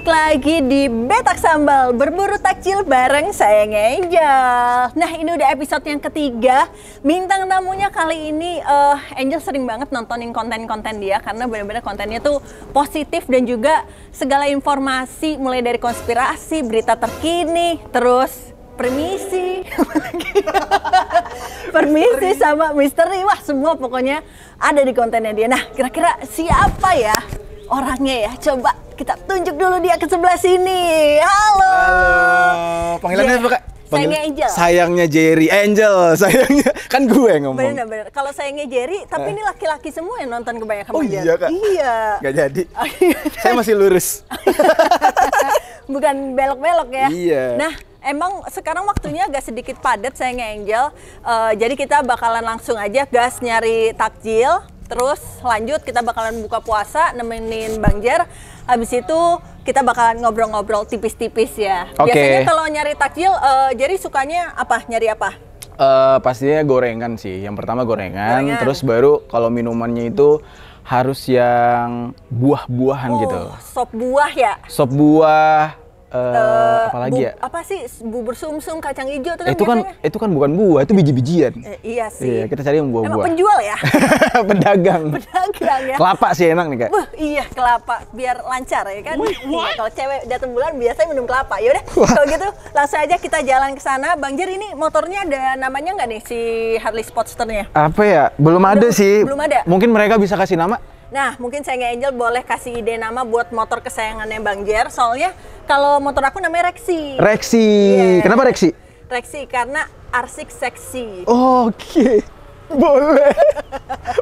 balik lagi di Betak Sambal berburu takjil bareng saya Angel. Nah ini udah episode yang ketiga. Bintang tamunya kali ini Angel sering banget nontonin konten-konten dia karena benar-benar kontennya tuh positif dan juga segala informasi mulai dari konspirasi, berita terkini, terus permisi, permisi sama misteri, wah semua pokoknya ada di kontennya dia. Nah kira-kira siapa ya orangnya ya? Coba kita tunjuk dulu dia ke sebelah sini. Halo. Halo. Panggilannya apa Kak? Sayangnya Angel. Sayangnya Jerry. Angel, sayangnya. Kan gue ngomong. Bener-bener. Kalau sayangnya Jerry, tapi ini laki-laki semua yang nonton kebanyakan. Oh iya Kak? Iya. Gak jadi. Saya masih lurus. Bukan belok-belok ya? Iya. Nah, emang sekarang waktunya agak sedikit padat sayangnya Angel. Jadi kita bakalan langsung aja gas nyari takjil. Terus lanjut kita bakalan buka puasa nemenin Bang Jer. Habis itu kita bakalan ngobrol-ngobrol tipis-tipis ya. Oke. Biasanya kalau nyari takjil, Jerry sukanya apa? Nyari apa? Pastinya gorengan sih. Yang pertama gorengan. Terus baru kalau minumannya itu harus yang buah-buahan gitu. Sop buah ya? Sop buah. Apalagi ya? Apa sih bubur sumsum kacang hijau itu kan biasanya? Itu kan bukan buah, itu biji-bijian. Iya sih. Iya, kita cari yang buah-buah. Emang penjual ya? Pedagang. Pedagang ya. Kelapa sih enak nih Kak. Iya kelapa biar lancar ya kan. Iya, kalau cewek datang bulan biasanya minum kelapa. Yaudah kalau gitu langsung aja kita jalan ke sana. Bang Jer ini motornya ada namanya nggak nih si Harley Sportster-nya? Apa ya? Belum ada sih. Belum ada. Mungkin mereka bisa kasih nama. Nah, mungkin saya Angel boleh kasih ide nama buat motor kesayangannya Bang Jer. Soalnya kalau motor aku namanya Rexy. Rexy. Yeah. Kenapa Rexy? Rexy karena arsik seksi. Oke. Boleh.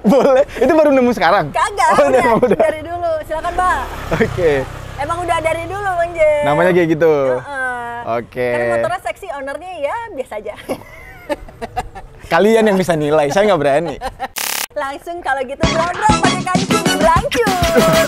Boleh. Itu baru nemu sekarang? Kagak, udah. Dari dulu. Silakan, Mbak. Oke. Emang udah dari dulu, Bang Jer. Namanya kayak gitu. Oke. Karena motornya seksi, ownernya ya biasa aja. Kalian yang bisa nilai, saya nggak berani. Langsung kalau gitu bro-bro pakai kancing berlanjut.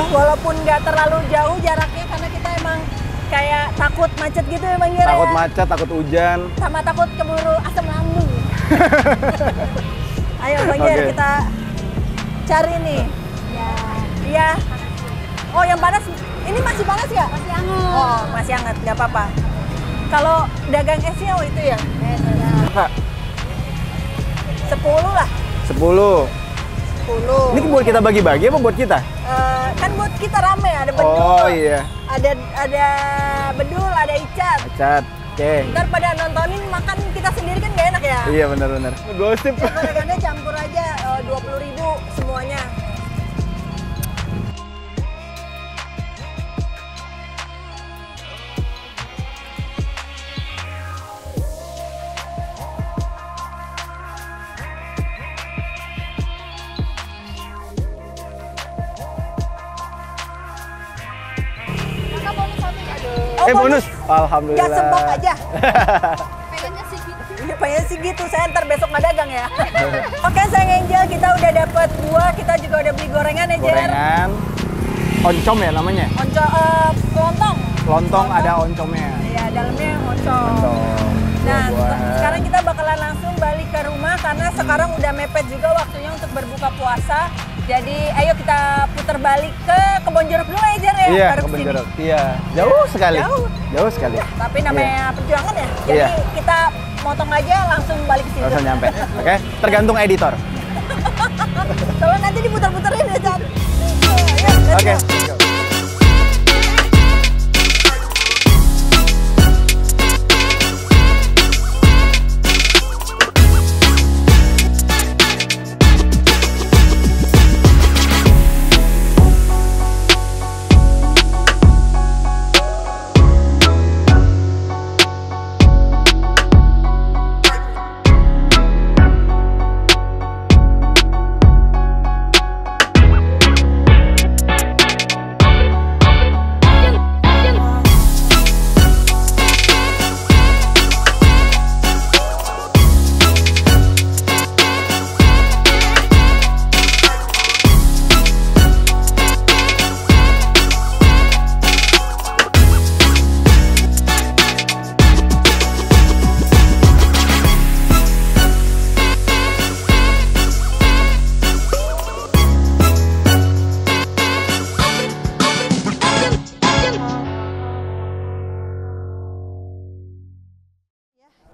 Walaupun nggak terlalu jauh jaraknya karena kita emang kayak takut macet gitu ya Bang Jer. Takut macet, takut hujan. Sama takut keburu asam lambung. Ayo Bang Jer, kita cari nih. Ya. Iya. Oh yang panas, ini masih panas nggak? Masih hangat. Oh masih hangat, nggak apa-apa. Kalau dagang esnya itu ya? Kak. 10 lah. 10. Ini buat kita bagi-bagi apa buat kita? Kan buat kita rame, ada bedul. Oh iya. Ada bedul, ada icat. Icat. Oke. Ntar pada nontonin makan kita sendiri kan gak enak ya? Iya benar-benar. Gosip. Gorengannya campur aja 20.000 semuanya. Bonus. Alhamdulillah. Gak sebok aja. Pengennya sih gitu. Pengennya sih gitu. Saya ntar besok nggak dagang ya. Oke, saya Angel, kita udah dapat buah, kita juga udah beli gorengan ya, Jer. Gorengan. Oncom ya namanya? Lontong. Lontong ada oncomnya. Iya, dalamnya oncom. Nah, sekarang kita bakalan langsung balik ke rumah karena sekarang udah mepet juga waktunya untuk berbuka puasa. Jadi ayo kita putar balik ke Kebon Jeruk dulu ya Jer ya. Iya, Kebon Jeruk. Iya, jauh sekali. Jauh sekali. Tapi namanya perjuangan ya. Jadi kita motong aja langsung balik ke situ. Langsung nyampe. Oke, tergantung editor. Soalnya nanti diputar-putarin ya Jer. Oke.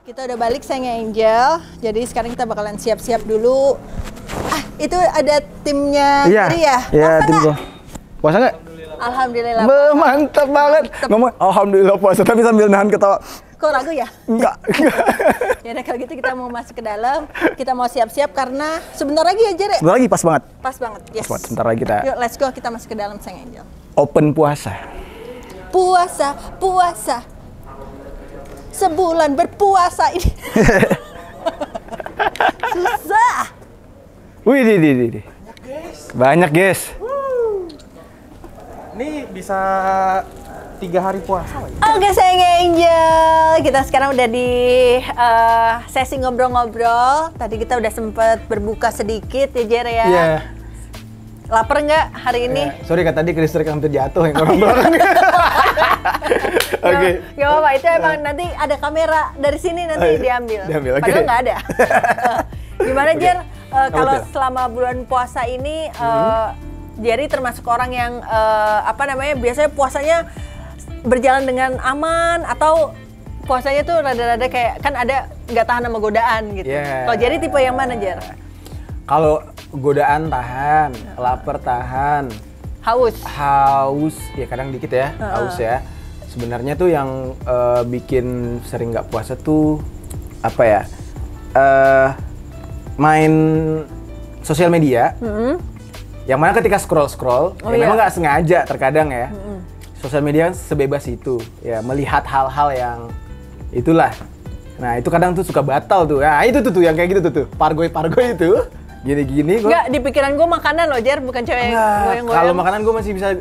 Kita udah balik sayangnya Angel. Jadi sekarang kita bakalan siap-siap dulu. Itu ada timnya Jerry ya? Iya, tim gua. Puasa nggak? Alhamdulillah. Mantap banget. Ngomong alhamdulillah puasa tapi sambil nahan ketawa. Kok ragu ya? Enggak. Ya udah kalau gitu kita mau masuk ke dalam. Kita mau siap-siap karena sebentar lagi ya Jerry. Sebentar lagi pas banget. Pas banget. Yes. Pas banget. Sebentar lagi kita Yuk let's go, kita masuk ke dalam sayang Angel. open puasa. Puasa. Sebulan berpuasa ini. Susah. Wih, di. Banyak guys. Ini bisa 3 hari puasa. Oke sayang Angel, kita sekarang udah di sesi ngobrol-ngobrol. Tadi kita udah sempet berbuka sedikit ya Jer ya. Iya. Lapar nggak hari ini? Sorry kata tadi listrik hampir jatuh yang orang belakang. Oke. Gak apa-apa, itu emang nanti ada kamera dari sini nanti diambil. Oke. Padahal nggak ada. Gimana Jer? Kalau betul? selama bulan puasa ini, Jerry termasuk orang yang biasanya puasanya berjalan dengan aman atau puasanya tuh rada-rada kayak kan ada nggak tahan sama godaan gitu. Yeah. Kalau Jerry tipe yang mana Jer? Kalau godaan tahan, lapar tahan, haus ya kadang dikit ya, haus ya. Sebenarnya tuh yang bikin sering nggak puasa tuh apa ya? Main sosial media. Yang mana ketika scroll, memang nggak sengaja terkadang ya. Sosial media kan sebebas itu, ya melihat hal-hal yang itulah. Nah itu kadang tuh suka batal tuh. Nah itu tuh yang kayak gitu tuh, pargoy itu. Gini-gini. Enggak, di pikiran gue makanan loh Jer, bukan cewek goyang-goyang. Kalau makanan gue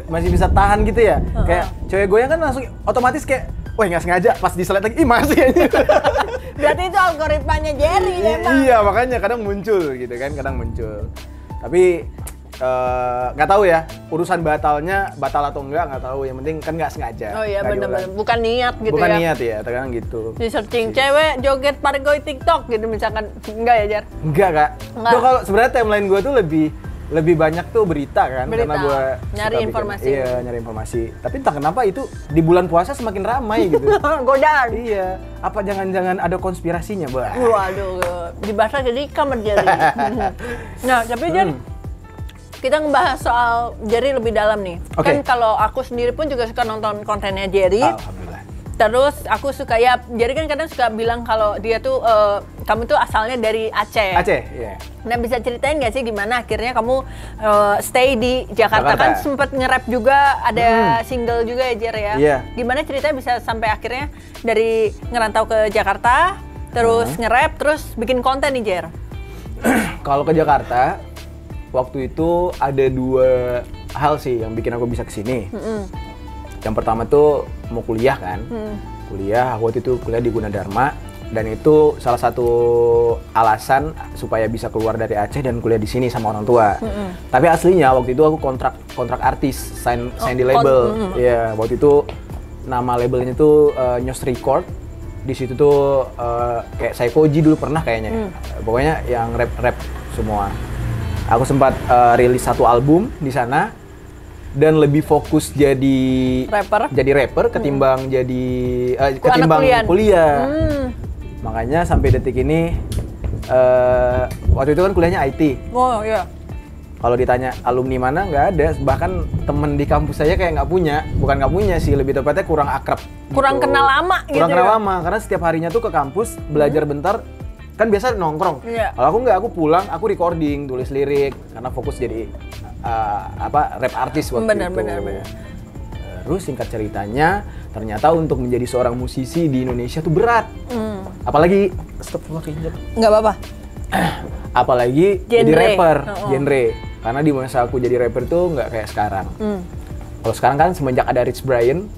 masih bisa tahan gitu ya. Kayak cewek goyang kan langsung otomatis kayak, wah nggak sengaja pas diselect lagi, ih masih aja. Berarti itu algoritmanya Jerry memang. Iya makanya kadang muncul gitu kan, Tapi nggak tahu ya urusan batal atau enggak tahu, yang penting kan nggak sengaja. Oh iya benar-benar bukan niat gitu bukan ya. Niat ya terkadang gitu. Di searching cewek joget pargoy TikTok gitu misalkan, enggak ya Jar? Enggak Kak. Tuh kalau sebenarnya timeline gue tuh lebih banyak tuh berita kan, karena gue nyari informasi. Iya nyari informasi. Tapi entah kenapa itu di bulan puasa semakin ramai gitu. Godaan. Iya. Apa jangan-jangan ada konspirasinya, Bah? Waduh, dibahas jadi kamar Jerry. Nah tapi Jar, kita ngebahas soal Jerry lebih dalam nih. Okay. Kan kalau aku sendiri pun juga suka nonton kontennya Jerry. Alhamdulillah. Terus aku suka ya, Jerry kan kadang suka bilang kalau dia tuh, kamu tuh asalnya dari Aceh. Aceh, iya. Nah bisa ceritain nggak sih gimana akhirnya kamu stay di Jakarta? Kan sempet nge-rap juga, ada single juga ya Jer ya? Iya. Gimana ceritanya bisa sampai akhirnya dari ngerantau ke Jakarta, terus nge-rap, terus bikin konten nih Jer? Kalau ke Jakarta, waktu itu ada 2 hal sih yang bikin aku bisa kesini. Yang pertama tuh mau kuliah kan, kuliah. Aku waktu itu kuliah di Gunadarma, dan itu salah satu alasan supaya bisa keluar dari Aceh dan kuliah di sini sama orang tua. Tapi aslinya waktu itu aku kontrak artis, sign di label. Iya, waktu itu nama labelnya tuh Nyos Record. Di situ tuh kayak Saikoji dulu pernah kayaknya. Pokoknya yang rap semua. Aku sempat rilis 1 album di sana dan lebih fokus jadi rapper ketimbang kuliah. Makanya sampai detik ini waktu itu kan kuliahnya IT. Oh iya. Kalau ditanya alumni mana, nggak ada. Bahkan temen di kampus saya kayak bukan nggak punya sih, lebih tepatnya kurang akrab. Kurang gitu. kenal lama gitu. Kurang kenal lama karena setiap harinya tuh ke kampus belajar bentar. Kan biasa nongkrong. Iya. Kalau aku nggak, aku pulang, aku recording, tulis lirik karena fokus jadi rap artis waktu itu. Benar. Terus singkat ceritanya, ternyata untuk menjadi seorang musisi di Indonesia tuh berat. Apalagi Nggak apa-apa. Apalagi jadi rapper, genre. Karena di masa aku jadi rapper tuh nggak kayak sekarang. Kalau sekarang kan semenjak ada Rich Brian,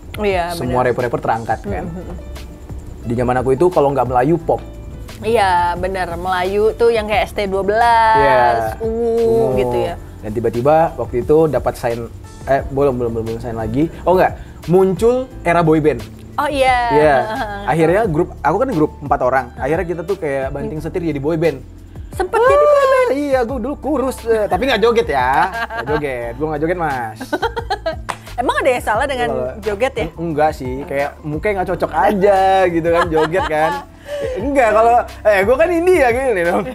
semua rapper-rapper terangkat kan. Di zaman aku itu kalau nggak Melayu pop. Iya benar, Melayu tuh yang kayak ST12, Ungu gitu ya. Dan tiba-tiba waktu itu dapat sign, belum sign lagi. Oh enggak, muncul era boyband. Oh iya. Iya. Akhirnya aku kan grup 4 orang. Akhirnya kita tuh kayak banting setir jadi boyband. Sempet jadi boyband? Iya, gue dulu kurus, tapi nggak joget ya. Nggak joget, gue nggak joget mas. Emang ada yang salah dengan joget ya? Enggak sih, kayak mukanya nggak cocok aja gitu kan joget kan. Enggak, kalau gue kan India gini dong.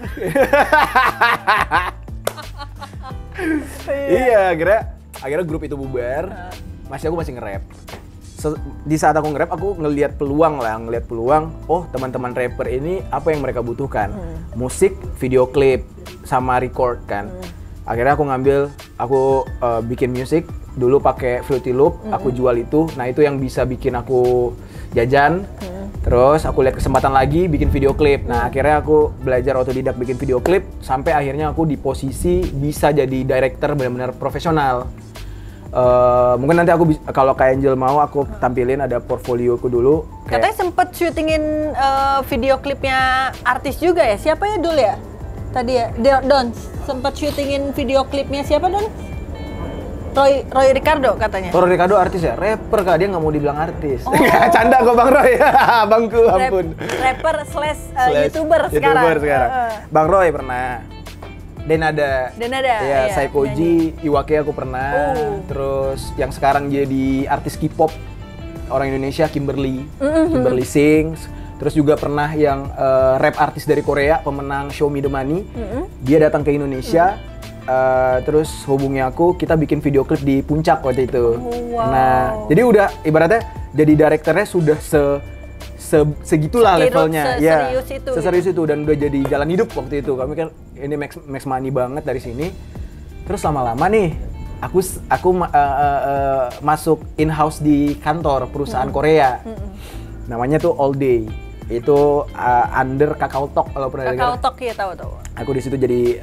Iya, akhirnya grup itu bubar. Aku masih nge-rap. Di saat aku nge-rap, aku ngelihat peluang. Oh, teman-teman rapper ini apa yang mereka butuhkan? Musik, video klip, sama record kan. Akhirnya aku bikin musik dulu pakai Fruity Loop, aku jual itu. Nah, itu yang bisa bikin aku jajan. Terus aku lihat kesempatan lagi bikin video klip. Nah, akhirnya aku belajar otodidak bikin video klip sampai akhirnya aku di posisi bisa jadi director benar-benar profesional. Mungkin nanti aku kalau Kak Angel mau aku tampilin ada portfolioku dulu. Katanya sempet syutingin video klipnya artis juga ya? Siapa ya dulu ya? Tadi ya, Don sempet syutingin video klipnya siapa Don? Roy Ricardo katanya. Roy Ricardo artis ya? Rapper Kak, dia nggak mau dibilang artis. Canda kok Bang Roy, abangku ampun. Rapper slash YouTuber sekarang. Bang Roy pernah. Denada. Ya, Saikoji, Iwake aku pernah. Terus yang sekarang jadi artis K-pop orang Indonesia, Kimberly Sings. Terus juga pernah yang rap artis dari Korea, pemenang Show Me The Money. Dia datang ke Indonesia. Terus hubungi aku, kita bikin video klip di Puncak waktu itu. Nah, jadi udah ibaratnya jadi direkturnya sudah segitulah levelnya. Seserius itu dan udah jadi jalan hidup waktu itu. Kami kan ini max money banget dari sini. Terus lama-lama nih aku masuk in-house di kantor perusahaan Korea. Namanya tuh All Day. Itu under KakaoTalk kalau pernah dengar. KakaoTalk ya, tahu. Aku di situ jadi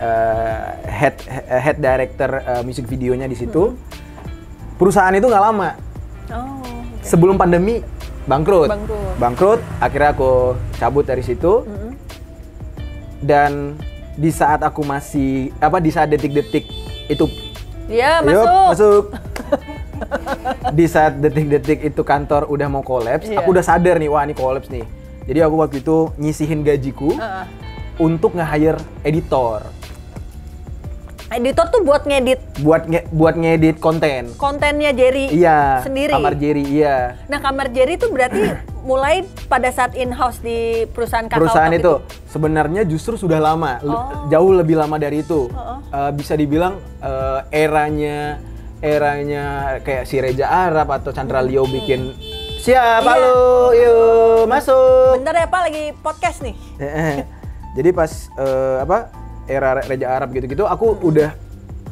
head director music videonya di situ. Perusahaan itu nggak lama. Sebelum pandemi bangkrut. Akhirnya aku cabut dari situ. Dan di saat aku di saat detik-detik itu. Iya, masuk. Di saat detik-detik itu kantor udah mau kolaps, aku udah sadar nih, wah ini kolaps nih. Jadi aku waktu itu nyisihin gajiku untuk nge-hire editor. Editor tuh buat ngedit? Buat ngedit konten. Kontennya Jerry sendiri? Kamar Jerry, iya. Nah, Kamar Jerry itu berarti mulai pada saat in-house di perusahaan KakaoTalk perusahaan itu? Sebenarnya justru sudah lama, jauh lebih lama dari itu. Bisa dibilang eranya kayak si Reza Arab atau Chandra Leo bikin siap, halo, yuk masuk. Bentar ya Pak, lagi podcast nih. Jadi pas era Reza Arab gitu-gitu, aku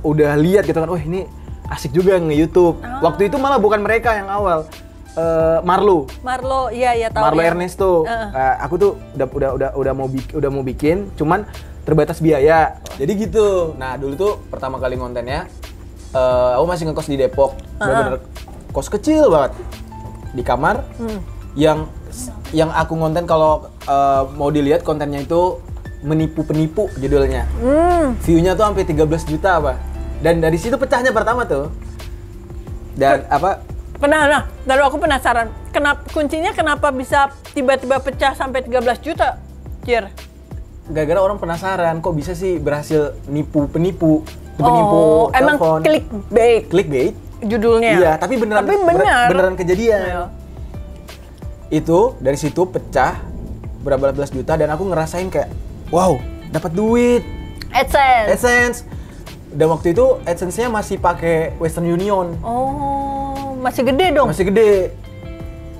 udah lihat gitu kan, oh ini asik juga nge-YouTube. Waktu itu malah bukan mereka yang awal, Marlo, iya tahu. Marlo Ernesto. Aku tuh udah mau bikin, cuman terbatas biaya. Jadi gitu. Nah dulu tuh pertama kali kontennya, aku masih ngekos di Depok, bener-bener kos kecil banget. Di kamar, yang aku konten kalau mau dilihat kontennya itu menipu penipu judulnya. View-nya tuh sampai 13 juta apa. Dan dari situ pecahnya pertama tuh. Dan Lalu aku penasaran, kuncinya kenapa bisa tiba-tiba pecah sampai 13 juta, Jir? Gara-gara orang penasaran, kok bisa sih berhasil nipu penipu emang telepon. Clickbait judulnya. Iya, tapi beneran kejadian. Itu dari situ pecah berapa belas juta dan aku ngerasain kayak wow, dapat duit. AdSense. Dan waktu itu AdSense-nya masih pakai Western Union. Oh, masih gede dong. Masih gede.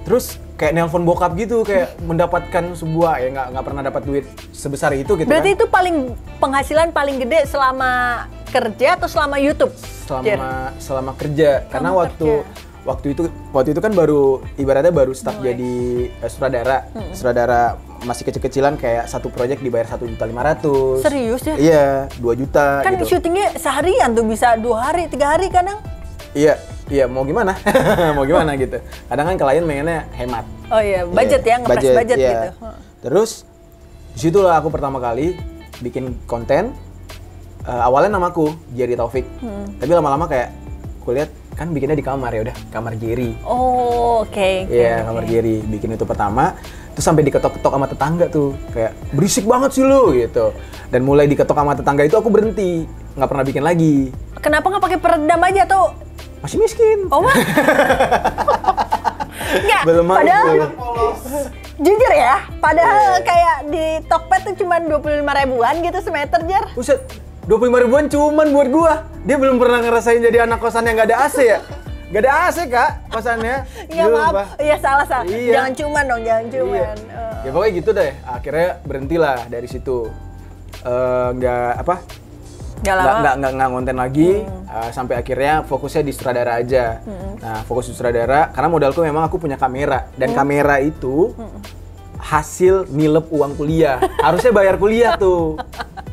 Terus kayak nelpon bokap gitu, kayak mendapatkan sebuah nggak pernah dapat duit sebesar itu gitu. Berarti kan. itu penghasilan paling gede selama kerja atau selama YouTube? Selama kerja. Karena waktu itu kan ibaratnya baru start jadi sutradara. Sutradara masih kecil-kecilan, kayak satu proyek dibayar 1.500.000. Serius ya? Iya, 2 juta kan gitu. syutingnya seharian tuh, bisa 2 hari, 3 hari kadang. Iya, mau gimana? Mau gimana gitu. Kadang kan klien pengennya hemat. Oh iya, budget ya, ngepres budget gitu. Terus disitulah aku pertama kali bikin konten. Awalnya namaku Jerry Taufik. Tapi lama-lama kayak aku lihat kan bikinnya di kamar, ya udah kamar Jerry. Oh, oke. Iya, kamar Jerry. Bikin itu pertama, terus sampai diketok-ketok sama tetangga tuh, kayak berisik banget sih lu gitu. Dan mulai diketok sama tetangga itu aku berhenti, nggak pernah bikin lagi. Kenapa nggak pakai peredam aja tuh? masih miskin. Oh, enggak. Belum mampu. Padahal jujur ya, padahal kayak di Tokped tuh cuma 25 ribuan gitu semeter, Jer. Buset, 25 ribuan cuman buat gua. Dia belum pernah ngerasain jadi anak kosan yang gak ada AC ya? Gak ada AC, Kak, kosannya. Iya, maaf. Iya, salah. Iya. Jangan cuman dong, jangan cuman. Iya. Ya pokoknya gitu deh. Akhirnya berhentilah dari situ. Nggak ngonten lagi. Sampai akhirnya fokusnya di sutradara aja. Nah, fokus di sutradara karena modalku memang aku punya kamera dan kamera itu hasil nilep uang kuliah. Harusnya bayar kuliah tuh.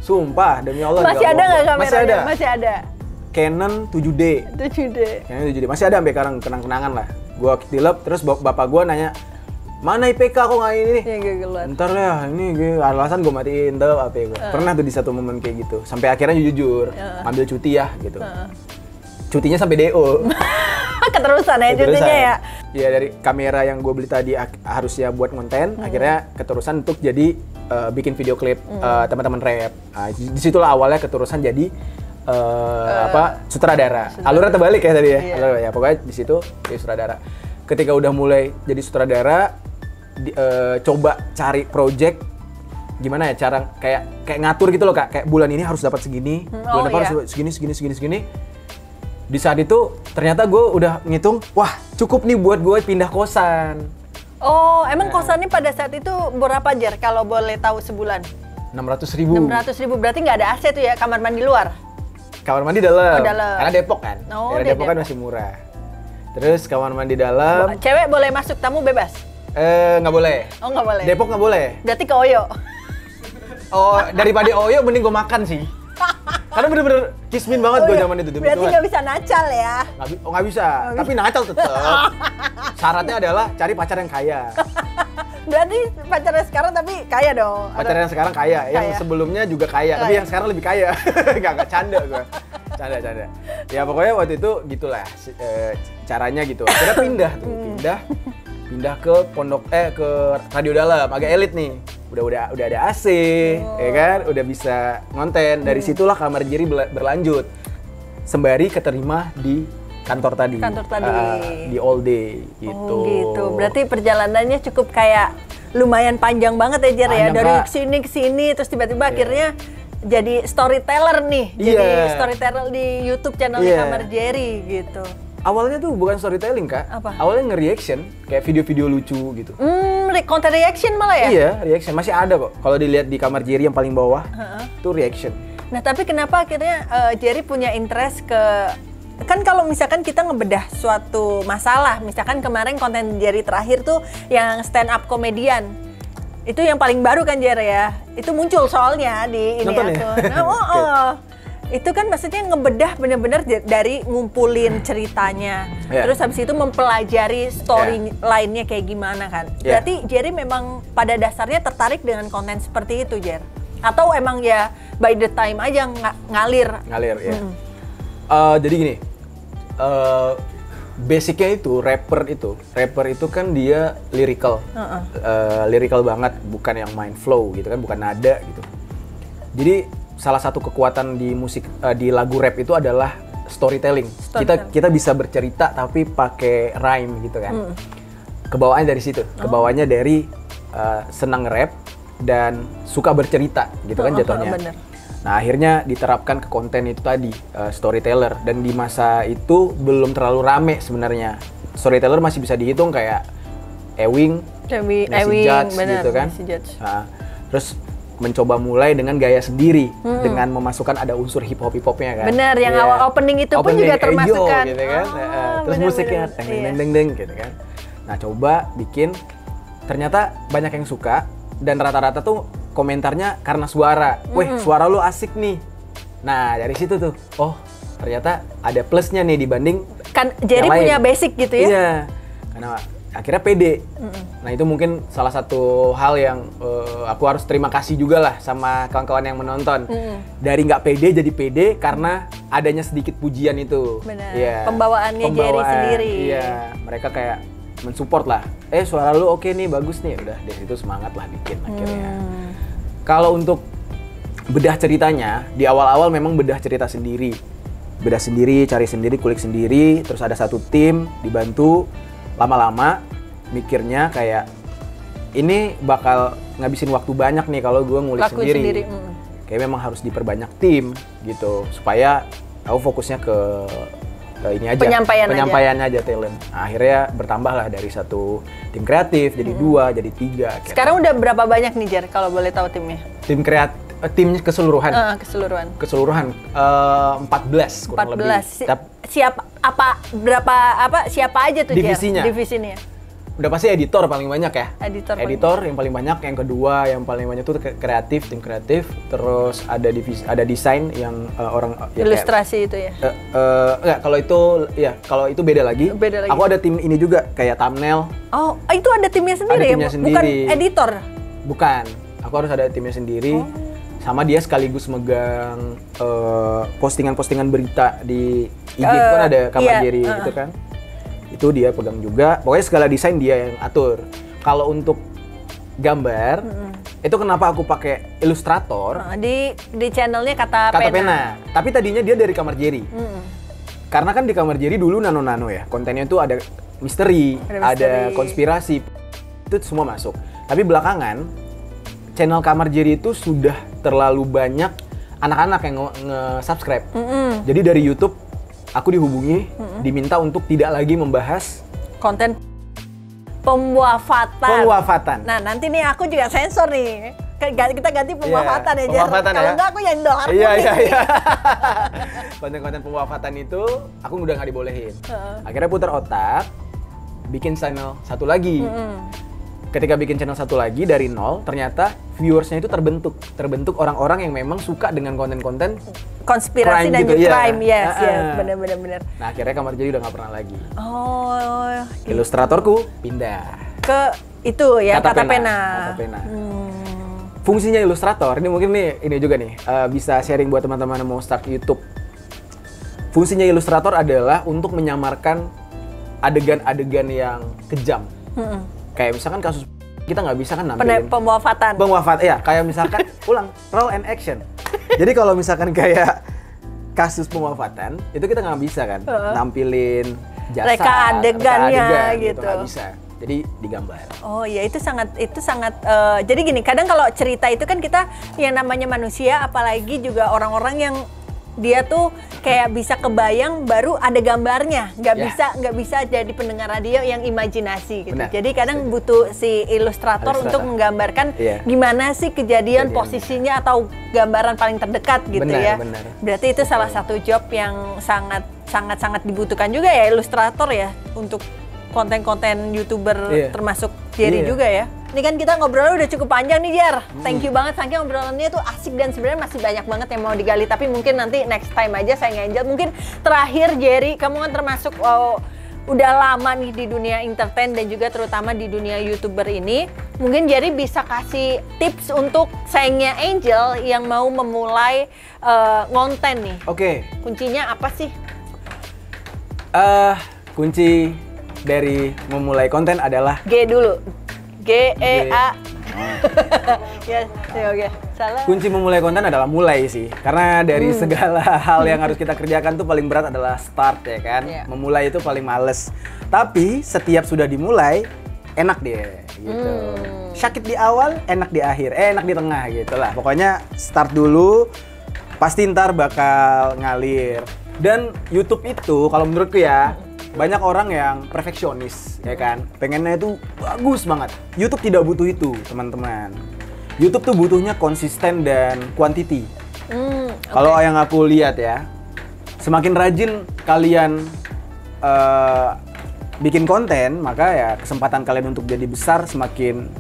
Sumpah, demi Allah. Masih ada nggak kameranya? Masih ada. Masih ada. Canon 7D. 7D. Canon 7D. Masih ada sampai sekarang kenang-kenangan lah. Gua dilep terus bapak gua nanya, "Mana IPK kok nggak ini?" Ya, keluar. Ntar ya, ini alasan gue matiin tuh HP gue. Pernah tuh di satu momen kayak gitu. Sampai akhirnya jujur, ambil cuti ya gitu. Cutinya sampai DO. Keterusan ya cutinya ya? Ya dari kamera yang gue beli tadi harusnya buat konten, akhirnya keterusan untuk jadi bikin video klip teman-teman rap. Nah, disitulah awalnya keterusan jadi sutradara. Alurnya terbalik ya tadi ya. Iya. Alurnya, ya pokoknya di situ jadi sutradara. Ketika udah mulai jadi sutradara, coba cari project gimana ya cara kayak ngatur gitu loh, Kak, kayak bulan ini harus dapat segini, bulan depan harus segini. Di saat itu ternyata gue udah ngitung, wah cukup nih buat gue pindah kosan. Oh, emang kosannya pada saat itu berapa, Jer, kalau boleh tahu sebulan? 600.000. 600.000, berarti nggak ada AC tuh ya, kamar mandi luar? Kamar mandi dalam. Oh, dalam. Karena Depok kan. Oh, Daerah Depok kan masih murah. Terus kamar mandi dalam. Cewek boleh masuk, tamu bebas? Nggak boleh. Oh, nggak boleh. Depok nggak boleh. Berarti ke Oyo. Oh, daripada Oyo mending gue makan sih. Karena bener-bener kismin banget gue zaman itu. Berarti nggak bisa nacal ya? Nggak bisa. Tapi nacal tetep. Syaratnya adalah cari pacar yang kaya. Berarti pacarnya sekarang tapi kaya dong? Pacar yang sekarang kaya. Yang sebelumnya juga kaya. Tapi yang sekarang lebih kaya. Nggak canda gue. Canda. Ya pokoknya waktu itu gitulah caranya gitu. Akhirnya pindah ke pondok ke radio dalam, agak elit nih. Udah ada AC, ya kan? Udah bisa ngonten. Dari situlah Kamar Jerry berlanjut. Sembari keterima di kantor tadi. Di all day gitu. Oh gitu. Berarti perjalanannya cukup kayak lumayan panjang banget ya, Jer ya. Dari sini ke sini terus tiba-tiba akhirnya jadi storyteller nih. Jadi storyteller di YouTube channelnya Kamar Jerry gitu. Awalnya tuh bukan storytelling, Kak. Apa? Awalnya nge-reaction, kayak video-video lucu gitu. Konten reaction malah ya? Iya, reaction. Masih ada kok. Kalau dilihat di Kamar Jerry yang paling bawah, itu reaction. Nah, tapi kenapa akhirnya Jerry punya interest ke... Kan kalau misalkan kita ngebedah suatu masalah, misalkan kemarin konten Jerry terakhir tuh yang stand up komedian. Itu yang paling baru kan, Jerry ya? Itu muncul soalnya di ini nonton akun. Ya? Itu kan maksudnya ngebedah bener-bener dari ngumpulin ceritanya, terus habis itu mempelajari story lainnya kayak gimana kan. Berarti Jerry memang pada dasarnya tertarik dengan konten seperti itu, Jer? Atau emang ya by the time aja ngalir? Ngalir, ya. Jadi gini, basicnya itu rapper itu kan dia lyrical, lyrical banget, bukan yang main flow gitu kan, bukan nada gitu. Jadi salah satu kekuatan di musik di lagu rap itu adalah storytelling. Kita bisa bercerita tapi pakai rhyme gitu kan. Kebawaannya dari situ. Kebawaannya dari senang rap dan suka bercerita gitu kan jatuhnya. Bener. Nah, akhirnya diterapkan ke konten itu tadi, storyteller, dan di masa itu belum terlalu rame sebenarnya. Storyteller masih bisa dihitung kayak Ewing, Judge gitu kan. Nah, terus mencoba mulai dengan gaya sendiri, dengan memasukkan ada unsur hip-hopnya kan. Bener, yang awal opening itu pun juga termasukkan. Gitu kan. Terus musiknya deng gitu kan. Nah, coba bikin, ternyata banyak yang suka, dan rata-rata tuh komentarnya karena suara. Wih, suara lu asik nih. Nah, dari situ tuh, oh ternyata ada plusnya nih dibanding kan Jerry punya basic gitu ya? Iya, karena akhirnya pede. Nah, itu mungkin salah satu hal yang aku harus terima kasih juga lah sama kawan-kawan yang menonton. Dari nggak pede jadi pede karena adanya sedikit pujian itu. Benar. Ya, Pembawaannya Jerry sendiri. Iya, mereka kayak mensupport lah. Suara lu oke nih, bagus nih. Udah dari situ semangat lah bikin akhirnya. Kalau untuk bedah ceritanya, di awal-awal memang bedah cerita sendiri. beda sendiri, cari sendiri, kulik sendiri, terus ada satu tim dibantu. Lama-lama mikirnya kayak ini bakal ngabisin waktu banyak nih kalau gue ngulik sendiri. Kayak memang harus diperbanyak tim gitu supaya aku fokusnya ke ini aja, penyampaian aja talent. Nah, akhirnya bertambah lah dari satu tim kreatif jadi 2, jadi 3. Sekarang udah berapa banyak nih Jer kalau boleh tahu timnya? Tim kreatif, tim keseluruhan. Keseluruhan 14 kurang lebih. Siapa aja tuh divisinya? Divisinya. Udah pasti editor paling banyak ya. Editor yang paling banyak, yang kedua yang paling banyak tuh kreatif, tim kreatif, terus ada desain yang orang ilustrasi itu ya. Enggak, kalau itu beda lagi. Aku ada tim ini juga kayak thumbnail. Oh, itu ada timnya sendiri ya? Bukan editor. Bukan. Aku harus ada timnya sendiri. Sama dia sekaligus megang postingan-postingan berita di IG kan ada Kamar Jerry gitu kan. Itu dia pegang juga. Pokoknya segala desain dia yang atur. Kalau untuk gambar, itu kenapa aku pakai Illustrator? Di channelnya Kata Pena. Tapi tadinya dia dari Kamar Jerry. Karena kan di Kamar Jerry dulu nano-nano ya. Kontennya itu ada misteri, ada konspirasi. Itu semua masuk. Tapi belakangan, channel Kamar Jerry itu sudah terlalu banyak anak-anak yang nge-subscribe. Jadi dari YouTube, aku dihubungi, diminta untuk tidak lagi membahas konten pemuafatan. Nah, nanti nih aku juga sensor nih. Kita ganti pemuafatan ya, Jer. Kalau enggak aku yang Indohart. Iya. Konten-konten pemuafatan itu aku udah nggak dibolehin. Akhirnya putar otak, bikin channel satu lagi. Ketika bikin channel satu lagi dari nol, ternyata viewersnya itu terbentuk orang-orang yang memang suka dengan konten-konten konspirasi dan gitu, crime, yes, benar. Nah, akhirnya Kamar Jerry udah nggak pernah lagi. Gitu. Ilustratorku pindah ke itu ya, Kata Pena. Fungsinya Ilustrator ini mungkin ini juga nih bisa sharing buat teman-teman yang mau start YouTube. Fungsinya Ilustrator adalah untuk menyamarkan adegan-adegan yang kejam. Kayak misalkan kasus kita nggak bisa kan nampilin pemuafatan, ya. Kayak misalkan roll and action. Jadi kalau misalkan kayak kasus pemuafatan itu kita nggak bisa kan nampilin jasad, reka adegannya gitu. Nggak bisa. Jadi digambar. Oh iya, itu sangat jadi gini, kadang kalau cerita itu kan kita yang namanya manusia, apalagi juga orang-orang yang dia tuh kayak bisa kebayang baru ada gambarnya, nggak bisa jadi pendengar radio yang imajinasi gitu. Benar. Jadi kadang butuh si ilustrator untuk menggambarkan gimana sih kejadian posisinya atau gambaran paling terdekat gitu. Benar. Berarti itu salah satu job yang sangat dibutuhkan juga ya, ilustrator ya, untuk konten-konten YouTuber termasuk Jerry juga ya. Ini kan kita ngobrolnya udah cukup panjang nih, Jer. Thank you banget, saking obrolannya tuh asik dan sebenarnya masih banyak banget yang mau digali. Tapi mungkin nanti next time aja saya Angel. Mungkin terakhir, Jerry, kamu kan termasuk udah lama nih di dunia entertain dan juga terutama di dunia YouTuber ini. Mungkin Jerry bisa kasih tips untuk sayangnya Angel yang mau memulai ngonten nih. Oke. Kuncinya apa sih? Kunci dari memulai konten adalah G dulu. G-E-A. Ya, oke. Salah. Kunci memulai konten adalah mulai sih. Karena dari segala hal yang harus kita kerjakan tuh paling berat adalah start ya kan. Memulai itu paling males. Tapi setiap sudah dimulai, enak deh gitu. Sakit di awal, enak di akhir. Enak di tengah gitu lah. Pokoknya start dulu, pasti ntar bakal ngalir. Dan YouTube itu kalau menurutku ya, banyak orang yang perfeksionis, ya kan? Pengennya itu bagus banget. YouTube tidak butuh itu, teman-teman. YouTube tuh butuhnya konsisten dan quantity. Kalau yang aku lihat ya, semakin rajin kalian bikin konten, maka ya kesempatan kalian untuk jadi besar semakin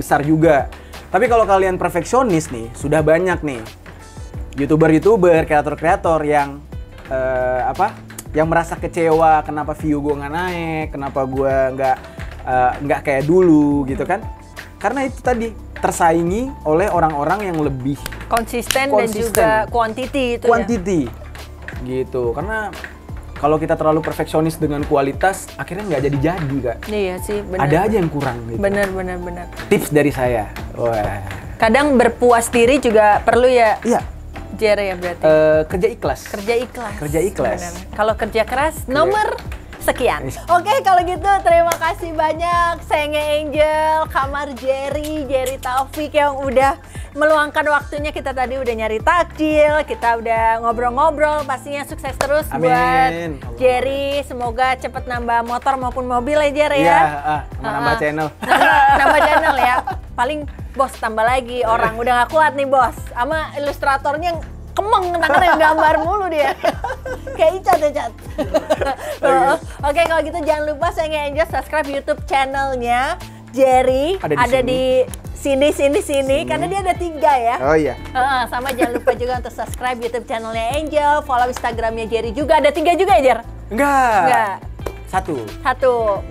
besar juga. Tapi kalau kalian perfeksionis nih, sudah banyak nih YouTuber, kreator-kreator yang yang merasa kecewa kenapa view gue nggak naik, kenapa gue nggak kayak dulu gitu kan? Karena itu tadi tersaingi oleh orang-orang yang lebih konsisten dan juga quantity itu ya. Gitu. Karena kalau kita terlalu perfeksionis dengan kualitas, akhirnya nggak jadi Kak. Iya sih, benar. Ada aja yang kurang gitu. Benar. Tips dari saya. Wah. Kadang berpuas diri juga perlu ya. Iya. Jerry ya berarti. Kerja ikhlas. Kerja ikhlas. Kerja ikhlas. Sebenarnya. Kalau kerja keras, nomor sekian. Oke, kalau gitu terima kasih banyak sayangnya Angel, Kamar Jerry Taufik yang udah meluangkan waktunya. Kita tadi udah nyari takjil, kita udah ngobrol-ngobrol. Pastinya sukses terus buat Jerry. Semoga cepet nambah motor maupun mobil ya Jerry ya. Iya, nambah channel. Nambah channel ya. Paling bos tambah lagi orang udah gak kuat nih bos. Sama ilustratornya kemeng tangannya gambar mulu dia. Kayak Icat ya Cat. Oke, kalau gitu jangan lupa sayangnya Angel subscribe YouTube channelnya Jerry. Ada di sini karena dia ada 3 ya. Oh iya. Sama jangan lupa juga untuk subscribe YouTube channelnya Angel, follow Instagramnya Jerry juga. Ada 3 juga ya Jer? Enggak. 1.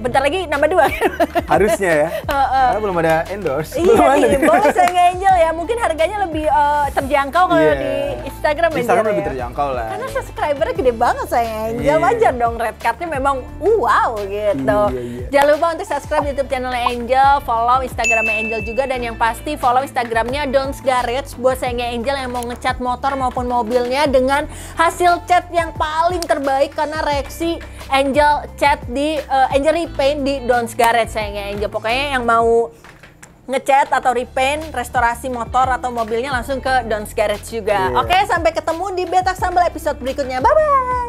Bentar lagi nambah 2. Harusnya ya. Karena belum ada endorse. Iya nih, boleh sayangnya Angel ya. Mungkin harganya lebih terjangkau kalau di Instagram ya. Instagram lebih terjangkau lah. Karena subscribernya gede banget sayangnya Angel. Wajar dong, red cardnya memang wow gitu. Jangan lupa untuk subscribe YouTube channelnya Angel, follow Instagramnya Angel juga, dan yang pasti follow Instagramnya Don's Garage buat sayangnya Angel yang mau ngecat motor maupun mobilnya dengan hasil cat yang paling terbaik karena reaksi Angel cat di Angel Repaint di Don's Garage sayangnya Angel. Pokoknya yang mau ngecat atau repaint, restorasi motor atau mobilnya langsung ke Don's Garage juga. Oke, sampai ketemu di Betak Sambal episode berikutnya. Bye-bye!